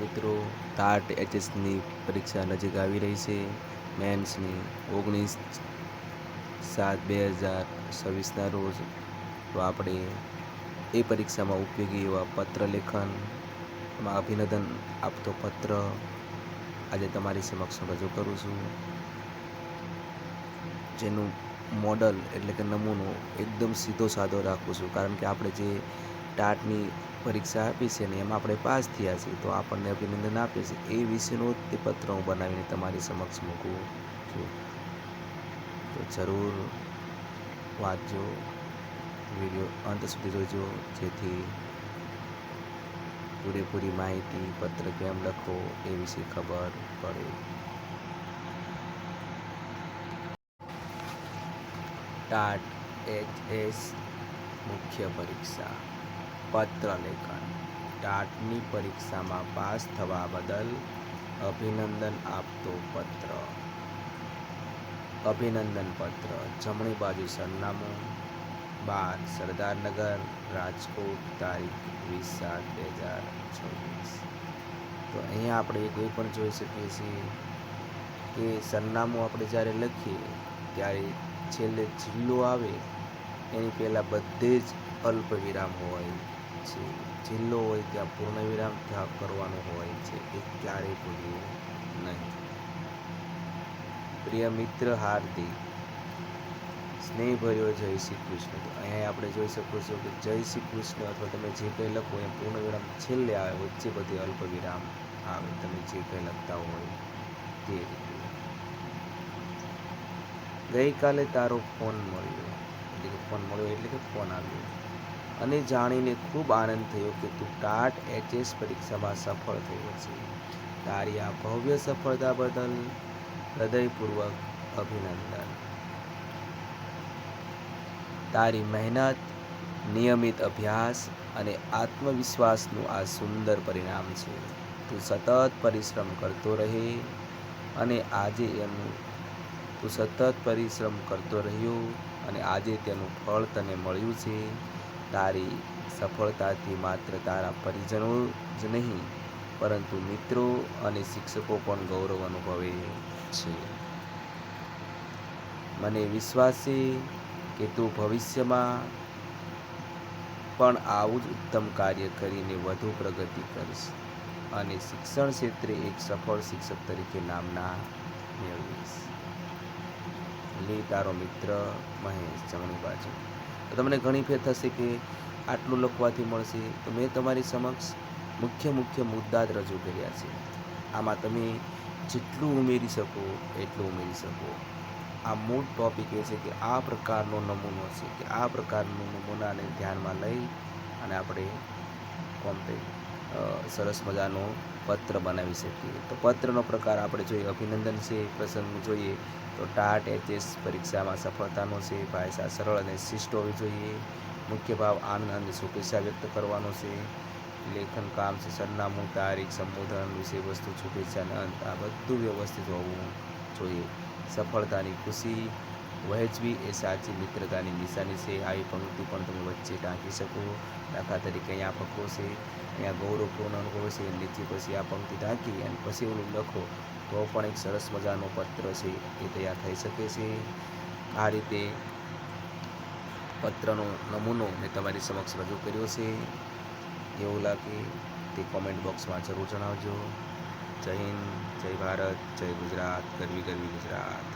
મિત્રો, ટાટ એચએસની પરીક્ષા નજીક આવી રહી છે. મેન્સની 19/7/2026ના રોજ. તો આપણે એ પરીક્ષામાં ઉપયોગી એવા પત્રલેખન, એમાં અભિનંદન આપતો પત્ર આજે તમારી સમક્ષ રજૂ કરું છું, જેનું મોડલ એટલે કે નમૂનો એકદમ સીધો સાધો રાખું છું, કારણ કે આપણે જે ટાટની પરીક્ષા આપી છે ને એમાં આપણે પાસ થયા છીએ, તો આપણને અભિનંદન આપે છે એ વિશેનો જ તે પત્ર હું બનાવીને તમારી સમક્ષ મૂકું છું. તો જરૂર વાંચજો, વિડીયો અંત સુધી જોજો, જેથી પૂરેપૂરી માહિતી પત્ર કેમ લખો એ વિશે ખબર પડે. ટાટ એચએસ મુખ્ય પરીક્ષા પત્ર લેખન. ટાટની પરીક્ષામાં પાસ થવા બદલ અભિનંદન આપતો પત્ર. અભિનંદન પત્ર. જમણી બાજુ સરનામું 12 સરદારનગર, રાજકોટ, તારીખ 20/7/2026. તો અહીંયા આપણે એ પણ જોઈ શકીએ છીએ કે સરનામું આપણે જ્યારે લખીએ ત્યારે છેલ્લે જિલ્લો આવે એની પહેલાં બધે જ અલ્પ વિરામ હોય છે. જિલ્લો હોય ત્યાં પૂર્ણ વિરામ કરવાનું હોય છે, એ ક્યારેય ભૂલવું નહીં. પ્રિય મિત્ર હાર્દિક, સ્નેહભર્યો જય શ્રી કૃષ્ણ. તો અહીંયા આપણે જોઈ શકો છો કે જય શ્રી કૃષ્ણ અથવા તમે જે કંઈ લખો એ પૂર્ણ વિરામ છેલ્લે આવે, વચ્ચે બધી અલ્પ વિરામ આવે, તમે જે કંઈ લખતા હોય તે રીતે. ગઈકાલે તારો ફોન મળ્યો, એટલે કે ફોન આવ્યો અને જાણીને ખૂબ આનંદ થયો કે તું ટાટ એચએસ પરીક્ષામાં સફળ થયો છે. તારી આ ભવ્ય સફળતા બદલ હૃદયપૂર્વક અભિનંદન. તારી મહેનત, નિયમિત અભ્યાસ અને આત્મવિશ્વાસનું આ સુંદર પરિણામ છે. તું સતત પરિશ્રમ કરતો રહે અને આજે તેનું ફળ તને મળ્યું છે. તારી સફળતાથી માત્ર તારા પરિજનો જ નહીં, પરંતુ મિત્રો અને શિક્ષકો પણ ગૌરવ અનુભવે છે. મને વિશ્વાસ છે કે તું ભવિષ્યમાં પણ આવું જ ઉત્તમ કાર્ય કરીને વધુ પ્રગતિ કરીશ અને શિક્ષણ ક્ષેત્રે એક સફળ શિક્ષક તરીકે નામના મેળવીશ. લી તારો મિત્ર મહેશ, જમણી બાજુ. તો તમને ઘણી ફેર થશે કે આટલું લખવાથી મળશે, તો મેં તમારી સમક્ષ મુખ્ય મુદ્દા જ રજૂ કર્યા છે. આમાં તમે જેટલું ઉમેરી શકો એટલું ઉમેરી શકો. આ મૂળ ટોપિક એ છે કે આ પ્રકારનો નમૂનો છે, કે આ પ્રકારનું નમૂનાને ધ્યાનમાં લઈ અને આપણે સરસ મજાનો પત્ર બનાવી શકીએ. તો પત્રનો પ્રકાર આપણે જોઈએ, અભિનંદન છે પ્રસંગ જોઈએ તો ટાટ એચએસ પરીક્ષામાં સફળતાનો છે. ભાષા સરળ અને શિષ્ટ હોવી જોઈએ. મુખ્ય ભાવ આનંદ અને શુભેચ્છા વ્યક્ત કરવાનો છે. લેખન કામ છે, સરનામું, તારીખ, સંબોધન, વિષય વસ્તુ, શુભેચ્છા અને અંત, આ બધું વ્યવસ્થિત હોવું જોઈએ. સફળતાની ખુશી વહેંચવી એ સાચી મિત્રતાની નિશાની છે. આવી પંક્તિ પણ તમે વચ્ચે ટાંકી શકો. દાખલા તરીકે અહીંયા ફકરો છે, અહીંયા ગૌરવપૂર્ણ અનુભવ છે, નીચે પછી આ પંક્તિ ટાંકી અને પછી ઓલું લખો તો પણ એક સરસ મજાનો પત્ર છે એ તૈયાર થઈ શકે છે. આ રીતે પત્રનો નમૂનો મેં તમારી સમક્ષ રજૂ કર્યો છે. એવું લાગે તે કોમેન્ટ બોક્સમાં જરૂર જણાવજો. જય હિન્દ, જય ભારત, જય ગુજરાત, ગરવી ગરવી ગુજરાત.